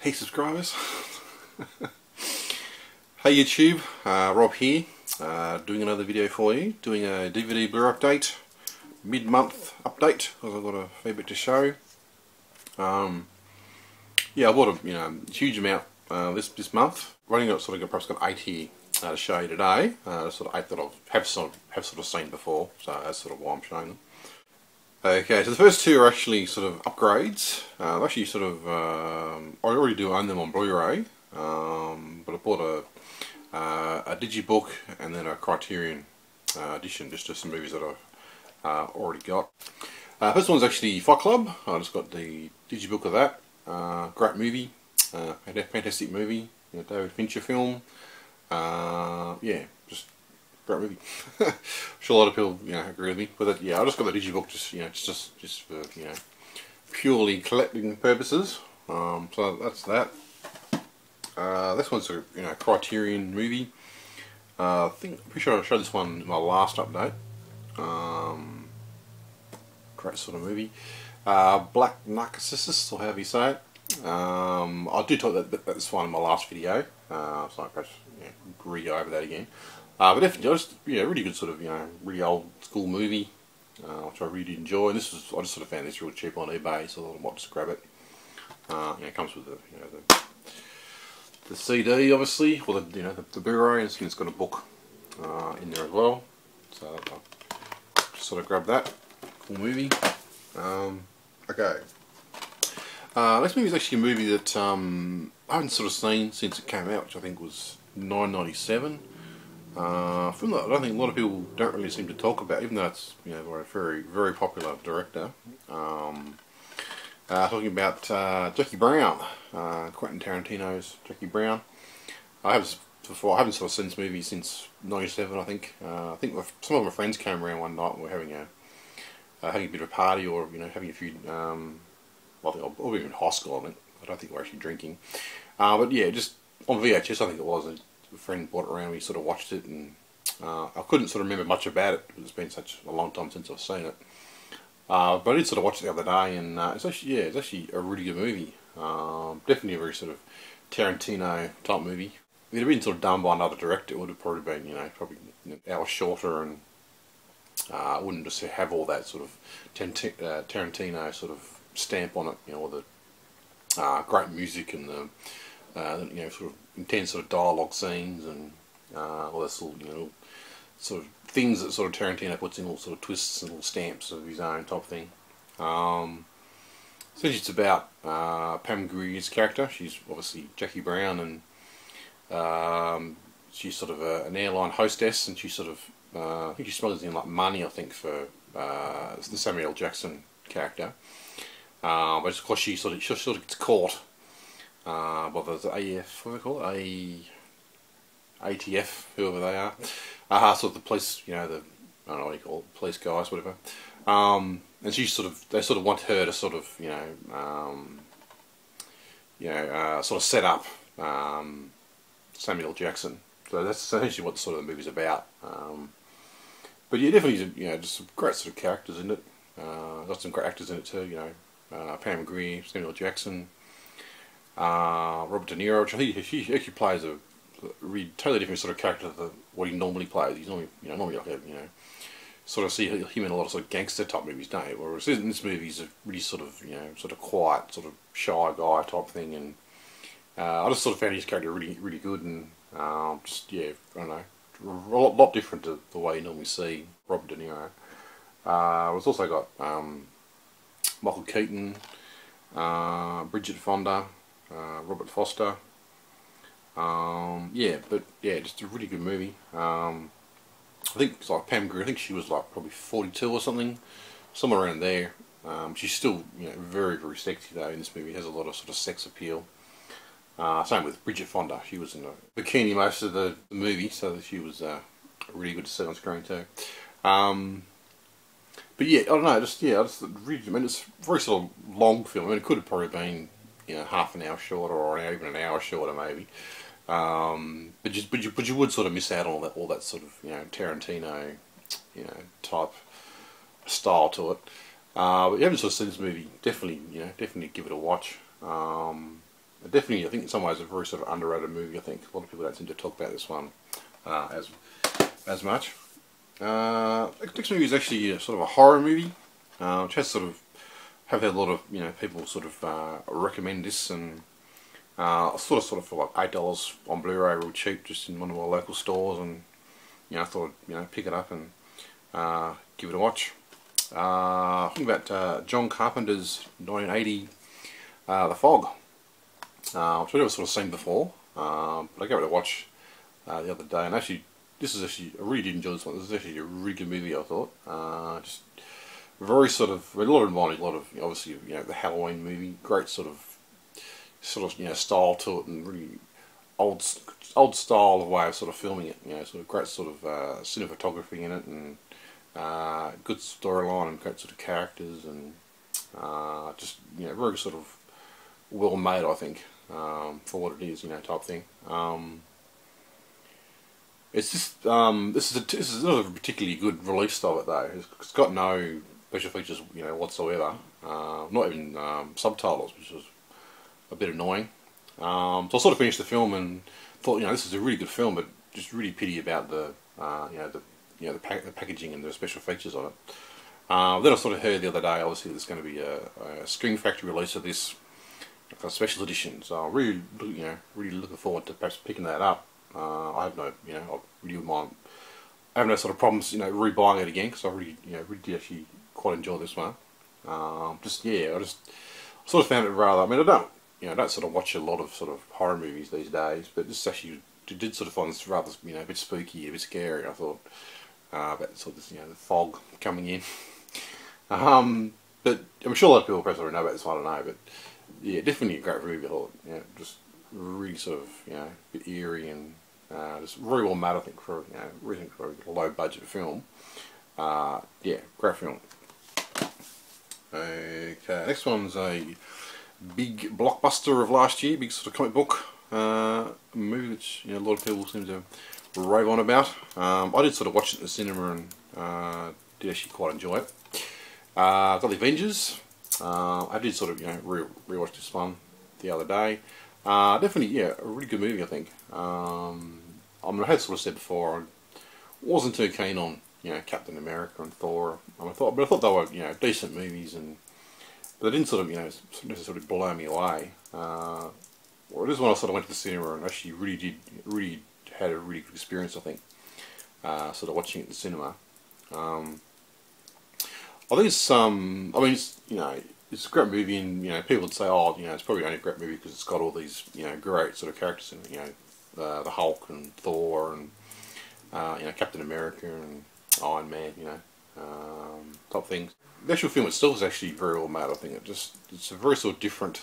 Hey subscribers. Hey YouTube, Rob here, doing another video for you, doing a DVD Blu-ray update, mid-month update, because I've got a fair bit to show. Yeah, I bought a huge amount this month. I've only got perhaps got 8 here to show you today. Sort of 8 that I have sort of seen before, so that's sort of why I'm showing them. Okay, so the first two are actually sort of upgrades. Actually I already do own them on Blu-ray, but I bought a Digi-book and then a Criterion edition, just some movies that I've already got. First one's actually Fight Club. I just got the Digi-book of that. Great movie, fantastic movie, David Fincher film. Yeah, just great movie. I'm sure a lot of people agree with me with it. Yeah, I just got the Digi-book just for purely collecting purposes. So that's that. This one's a Criterion movie. I'm pretty sure I showed this one in my last update. Great sort of movie. Black Narcissus, or however you say it. I do talk that's one in my last video, so I perhaps re-go over that again. But definitely, just really good sort of really old school movie, which I really enjoy. And I just sort of found this real cheap on eBay, so I might just grab it. It comes with the CD, obviously, or the Blu-ray, and it's got a book in there as well. So I'll just sort of grab that. Cool movie. Okay. This movie is actually a movie that I haven't sort of seen since it came out, which I think was 1997. Film that I don't think a lot of people don't really seem to talk about, even though it's a very popular director. Talking about Jackie Brown, Quentin Tarantino's Jackie Brown. I haven't sort of seen this movie since '97. I think some of my friends came around one night and we were having a bit of a party, or having a few. I think I was in high school. I don't think we were actually drinking. But yeah, just on VHS, I think it was. A friend brought it around. We sort of watched it, and I couldn't sort of remember much about it because it's been such a long time since I've seen it. But I did sort of watch it the other day, and it's actually a really good movie. Definitely a very sort of Tarantino type movie. If it had been sort of done by another director, it would have probably been probably an hour shorter, and wouldn't just have all that sort of Tarantino sort of stamp on it. All the great music and the sort of intense sort of dialogue scenes and all that sort of things that sort of Tarantino puts in, all sort of twists and little stamps of his own type thing. Essentially it's about Pam Grier's character. She's obviously Jackie Brown, and she's sort of an airline hostess, and she sort of I think she smuggles in like money, I think, for the Samuel L. Jackson character. But of course she sort of gets caught by the AF, what do they call it? ATF, whoever they are. Sort of the police, I don't know what you call it, police guys, whatever. And they sort of want her to sort of, sort of set up Samuel L. Jackson. So that's essentially what the movie's about. But yeah, definitely, just some great sort of characters in it. Got some great actors in it too. Pam Grier, Samuel L. Jackson, Robert De Niro, which I think he actually plays a really totally different sort of character than what he normally plays. He's normally like a sort of see him in a lot of sort of gangster type movies, don't you? Whereas in this movie he's a really sort of quiet, sort of shy guy type thing, and I just sort of found his character really good, and I don't know, a lot different to the way you normally see Robert De Niro. It's also got Michael Keaton, Bridget Fonda, Robert Foster. Just a really good movie. I think it's like Pam Grier. I think she was like probably 42 or something, somewhere around there. She's still very sexy though in this movie. Has a lot of sort of sex appeal. Same with Bridget Fonda. She was in a bikini most of the movie, so she was really good to see on screen too. But yeah, I don't know. It's a very sort of long film. It could have probably been half an hour shorter, or even an hour shorter maybe. But you would sort of miss out on all that sort of Tarantino type style to it. But you haven't sort of seen this movie, definitely give it a watch. definitely, I think in some ways a very sort of underrated movie. I think a lot of people don't seem to talk about this one as much. Next movie is actually sort of a horror movie, which has sort of have had a lot of people sort of recommend this, and I sort of for like $8 on Blu-ray, real cheap, just in one of our local stores, and I thought pick it up and give it a watch. Talking about John Carpenter's 1980 The Fog, which I've never sort of seen before, but I gave it a watch the other day, and actually I really did enjoy this one. This is actually a really good movie, I thought. Just very sort of a lot of obviously the Halloween movie, great sort of style to it, and really old style of way of sort of filming it. Sort of great sort of cinematography in it, and good storyline and great sort of characters, and just very sort of well made, I think, for what it is, type thing. It's just this is not a particularly good release of it though. It's got no special features whatsoever. Not even subtitles, which was a bit annoying. So I sort of finished the film and thought, this is a really good film, but just really pity about the the packaging and the special features of it. Then I sort of heard the other day, obviously there's going to be a Screen Factory release of this, like a special edition. So I'm really, really looking forward to perhaps picking that up. I have no, I really wouldn't mind. I have no sort of problems, rebuying it again, because I really, really did actually quite enjoy this one. I just sort of found it rather. I mean, I don't sort of watch a lot of sort of horror movies these days, but this actually did sort of find this rather, a bit spooky, a bit scary. I thought about sort of this, the fog coming in. But I'm sure a lot of people perhaps already know about this one. I don't know, but yeah, definitely a great movie. I thought, just really sort of, a bit eerie, and just very well made, I think, for really for a low budget film. Yeah, great film. Okay, next one's a big blockbuster of last year, big sort of comic book movie which a lot of people seem to rave on about. I did sort of watch it in the cinema and did actually quite enjoy it. Got the Avengers. I did sort of rewatch this one the other day. Definitely, a really good movie, I think. I mean, I had sort of said before, I wasn't too keen on Captain America and Thor. I thought they were decent movies, but they didn't sort of necessarily blow me away. Well, this one I sort of went to the cinema and actually really had a really good experience, I think. Sort of watching it in the cinema. I think it's I mean, it's a great movie, and people would say, oh, it's probably only a great movie because it's got all these great sort of characters in it. The Hulk and Thor and Captain America and Iron Man, type things. The actual film itself is actually very well made. I think it's a very sort of different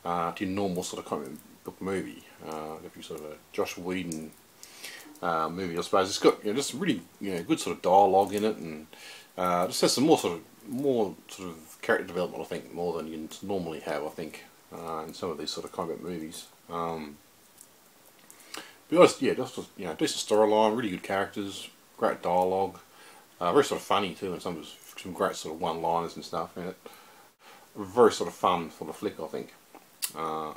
to your normal sort of comic book movie. If you sort of a Joss Whedon movie, I suppose. It's got just really good sort of dialogue in it, and just has some more sort of character development, I think, more than you normally have, I think, in some of these sort of comic book movies. But just decent storyline, really good characters, great dialogue, very sort of funny too, and some great sort of one-liners and stuff in it. A very sort of fun sort of flick, I think.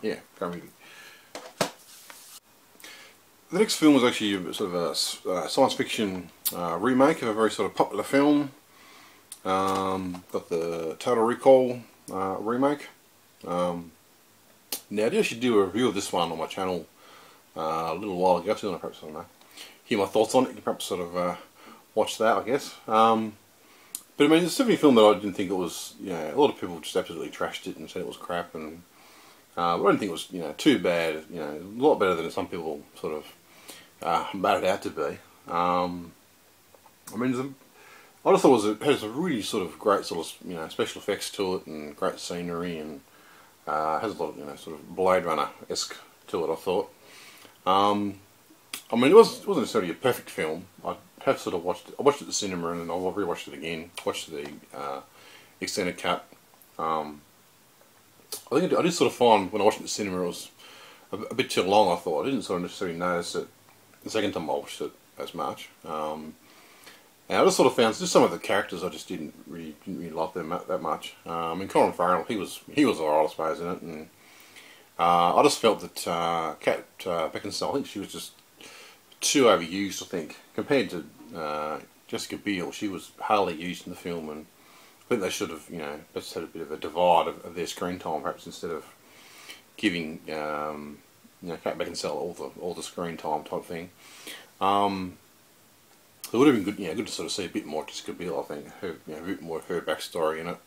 Yeah, great movie. The next film was actually sort of a science fiction remake of a very sort of popular film. Got the Total Recall remake. Now I did actually do a review of this one on my channel a little while ago, so perhaps, I don't know, hear my thoughts on it. You can perhaps sort of watch that, I guess. But I mean, it's definitely a film that I didn't think it was, a lot of people just absolutely trashed it and said it was crap, and but I didn't think it was, too bad, a lot better than some people sort of made it out to be. I mean, I just thought it has a really sort of great sort of, special effects to it, and great scenery, and has a lot of, sort of Blade Runner-esque to it, I thought. I mean, it wasn't necessarily a perfect film. I have sort of watched it at the cinema, and then I'll rewatched it again, watched the extended cut. I think I did sort of find, when I watched it at the cinema, it was a bit too long, I thought. I didn't sort of necessarily notice it the second time I watched it as much. And I just sort of found just some of the characters I just didn't really like them that much. I mean, Colin Farrell, he was alright, I suppose, in it, and I just felt that Kate Beckinsale, I think she was just too overused. I think compared to Jessica Biel, she was hardly used in the film, and I think they should have, just had a bit of a divide of their screen time, perhaps instead of giving Kate Beckinsale all the screen time type thing. It would have been good, good to sort of see a bit more Jessica Biel. I think a bit more of her backstory in it.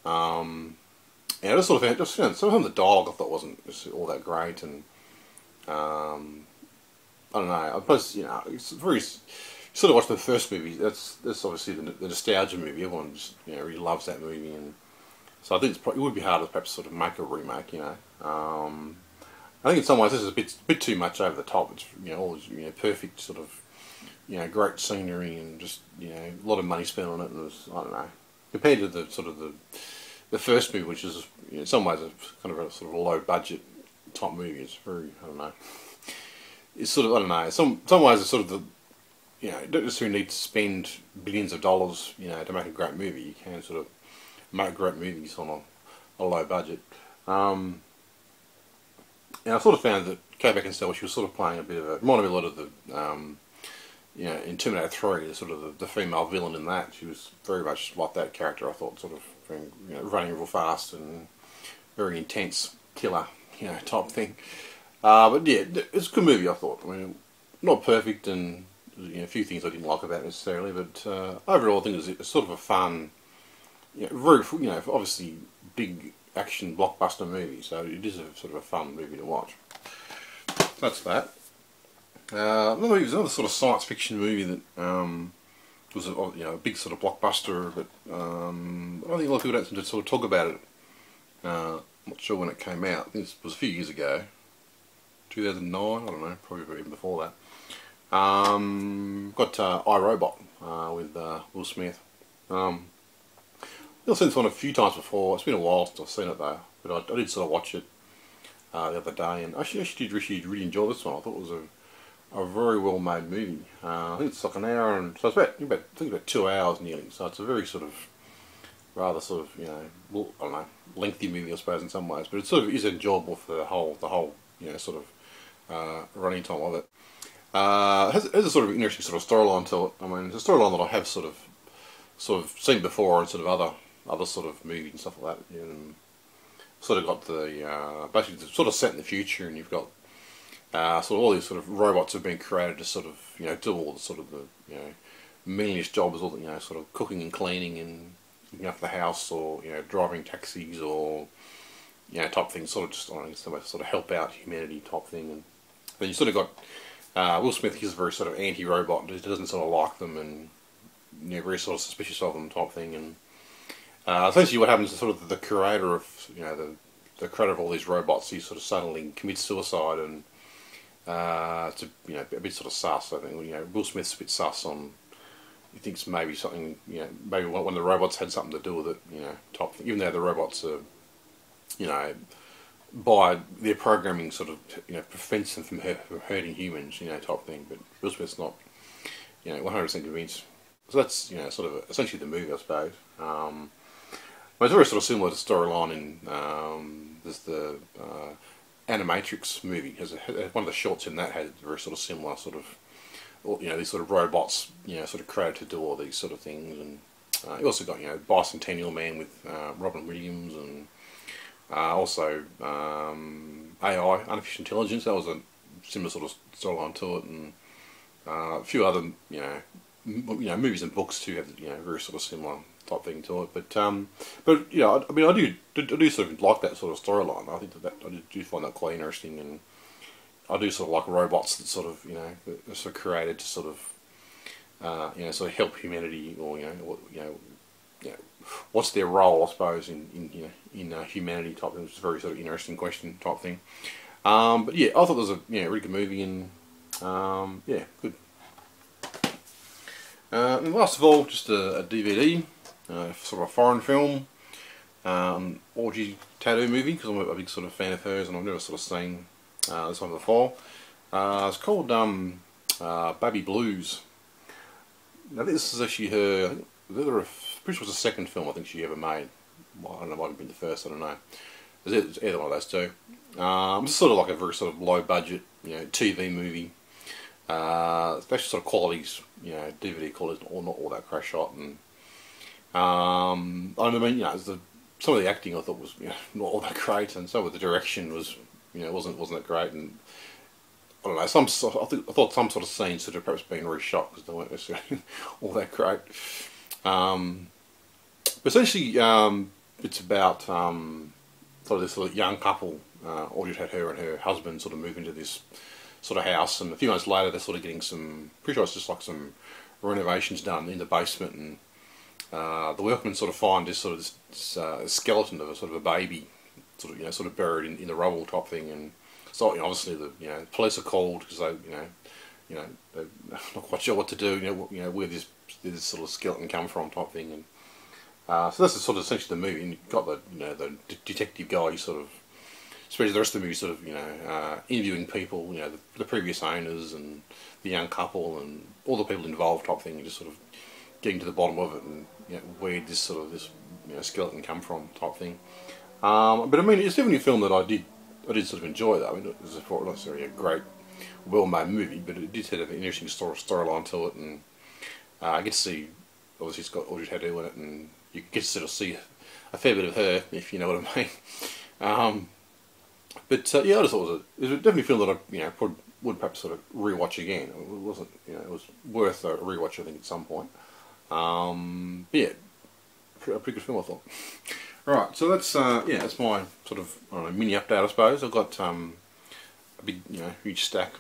I just sort of found some of the dialogue I thought wasn't all that great, and I don't know. I suppose it's very. You sort of watch the first movie. That's obviously the nostalgia movie. Everyone just really loves that movie, and so I think it would be hard to perhaps sort of make a remake. I think in some ways this is a bit too much over the top. It's all perfect sort of great scenery and just a lot of money spent on it, and it was, I don't know, compared to the sort of the first movie, which is in some ways a kind of a sort of a low budget type movie. It's very, I don't know. It's sort of, I don't know. Some ways it's sort of the you don't necessarily need to spend billions of dollars to make a great movie. You can sort of make great movies on a low budget. And I sort of found that Kate Beckinsale, she was sort of playing a bit of reminded me a lot of the in Terminator 3, the sort of the female villain in that. She was very much like that character. I thought, sort of running real fast and very intense killer type thing. But yeah, it's a good movie. I thought. I mean, not perfect, and a few things I didn't like about it necessarily, but overall I think it's sort of a fun, very obviously big action blockbuster movie. So it is a sort of a fun movie to watch. That's that. Another sort of science fiction movie that was a big sort of blockbuster, but I don't think a lot of people don't seem to sort of talk about it. I'm not sure when it came out. I think it was a few years ago, 2009. I don't know, probably even before that. Got IRobot with Will Smith. I've seen this one a few times before. It's been a while since I've seen it though, but I did sort of watch it the other day, and I actually did really enjoy this one. I thought it was a very well made movie. I think it's like an hour, and so it's about 2 hours nearly. So it's a very sort of rather sort of I don't know, lengthy movie I suppose in some ways, but it sort of is enjoyable for the whole sort of running time of it. It has a sort of interesting sort of storyline to it. I mean, it's a storyline that I have sort of seen before in sort of other sort of movies and stuff like that. And sort of got the basically sort of set in the future, and you've got sort of all these sort of robots have been created to sort of do all the sort of the meaningless jobs, all the sort of cooking and cleaning and looking after the house, or driving taxis, or type things, sort of just sort of help out humanity type thing. And then you sort of got Will Smith. He's a very sort of anti-robot. He doesn't sort of like them, and very sort of suspicious of them type thing. And essentially, what happens is sort of the creator of the creator of all these robots, he sort of suddenly commits suicide, and it's a bit sort of sus. I think Will Smith's a bit sus on. He thinks maybe something, maybe one of the robots had something to do with it, type thing. Even though the robots are, by their programming sort of, prevents them from hurting humans, type thing. But Will Smith's not, 100% convinced. So that's, sort of essentially the movie, I suppose. But it's very sort of similar to storyline in there's the Animatrix movie. Because one of the shorts in that had very sort of similar sort of, these sort of robots, sort of created to do all these sort of things. And you also got, Bicentennial Man with Robin Williams, and also AI, artificial intelligence. That was a similar sort of storyline to it, and a few other, movies and books too have, very sort of similar type thing to it. But I mean, I do sort of like that sort of storyline. I think that I do find that quite interesting, and I do sort of like robots that sort of, that are sort of created to sort of, sort of help humanity, or what's their role, I suppose, in humanity type thing, which is a very sort of interesting question type thing. But yeah, I thought it was a really good movie, and yeah, good. And last of all, just a DVD, sort of a foreign film, orgy tattoo movie, because I'm a big sort of fan of hers, and I've never sort of seen this one before. It's called Baby Blues. Now this is actually her, pretty sure it was the second film I think she ever made. Well, I don't know, it might have been the first, I don't know. It's either one of those two. It's sort of like a very sort of low budget, TV movie. Especially sort of qualities, DVD qualities, or not all that crash shot, and I mean, some of the acting I thought was not all that great, and some of the direction was wasn't that great, and I don't know, I thought some sort of scenes should have perhaps been reshot because they weren't necessarily all that great. But essentially, it's about sort of this sort of young couple. Audrey had her and her husband sort of move into this sort of house, and a few months later they're sort of getting some, pretty sure it's just like some renovations done in the basement, and the workmen sort of find this sort of this skeleton of a sort of a baby, sort of buried in the rubble type thing, and so obviously the police are called because they're not quite sure what to do, where this sort of skeleton come from type thing, and so that's sort of essentially the movie. And you've got the the detective guy, sort of, especially the rest of the movie, sort of interviewing people, the previous owners and the young couple and all the people involved type thing, and just sort of getting to the bottom of it, and where this sort of this skeleton come from type thing. But I mean, it's definitely a film that I did sort of enjoy though. I mean, it was not necessarily a great, well-made movie, but it did have an interesting storyline to it, and I get to see, obviously it's got Audrey Tautou in it, and you get to sort of see a fair bit of her, if you know what I mean. But yeah, I just thought it was definitely a film that I would perhaps sort of rewatch again. It wasn't, it was worth a rewatch, I think, at some point. But yeah, a pretty good film, I thought. Right, so that's that's my sort of, I don't know, mini update, I suppose. I've got a big, huge stack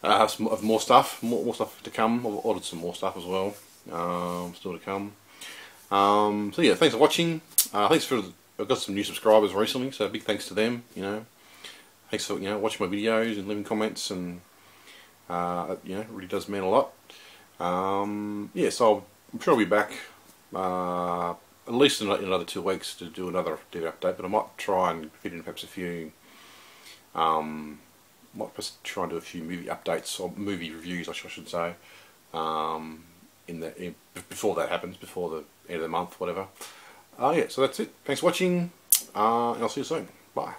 of more stuff, more stuff to come. I've ordered some more stuff as well, still to come. So yeah, thanks for watching. I've got some new subscribers recently, so big thanks to them. Thanks for watching my videos and leaving comments, and it really does mean a lot. Yeah, so I'm sure I'll be back at least in another 2 weeks to do another TV update, but I might try and fit in perhaps a few. Might perhaps try and do a few movie updates or movie reviews, I should say. Before that happens, before the end of the month, whatever. Yeah, so that's it. Thanks for watching, and I'll see you soon. Bye.